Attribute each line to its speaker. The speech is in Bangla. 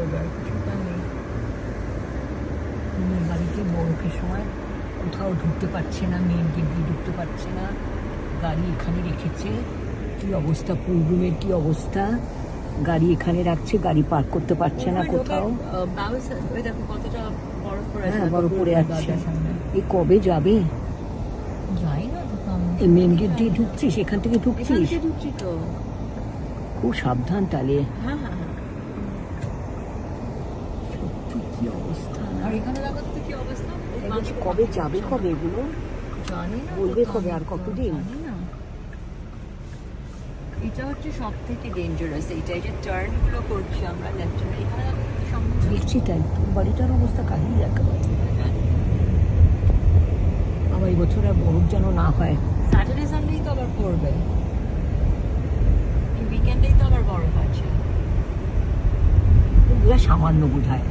Speaker 1: হবে, আর কিছু উপায় নেই। মেয়ের বাড়িতে বরফের সময় কোথাও ঢুকতে পারছে না, মেন গেট দিয়ে ঢুকতে পারছে না, গাড়ি এখানে রেখেছে। কি অবস্থা, পুল রুমের কি অবস্থা, গাড়ি এখানে রাখছে, গাড়ি পার্ক করতে পারছে না কোথাও। হ্যাঁ, বরফ পড়ে যাচ্ছে। এই কবে যাবে? যাই না, এই মেন গেট দিয়ে ঢুকছিস, এখান থেকে ঢুকছিস?
Speaker 2: ঢুকছি তো।
Speaker 1: খুব সাবধান তাহলে।
Speaker 2: হ্যাঁ হ্যাঁ হ্যাঁ।
Speaker 1: সত্যি কি অবস্থা।
Speaker 2: আর এখানে দেখো তো কি অবস্থা।
Speaker 1: কবে যাবে, কবে এগুলো
Speaker 2: জানি না,
Speaker 1: বলবে কবে, আর কতদিন?
Speaker 2: জানি না। এটা হচ্ছে সব থেকে ডেঞ্জারাস, এইটা এই যে টার্ন গুলো করছি আমরা লেফট রাইট, এখানে
Speaker 1: দেখছি তাই। বাড়িটার অবস্থা কাহিল একেবারে। আবার এই বছর আর বরফ যেন না হয়।
Speaker 2: স্যাটারডে সানডেই তো আবার পড়বে, এই উইকেন্ডেই তো আবার বরফ আছে।
Speaker 1: সামান্য বোধ হয়।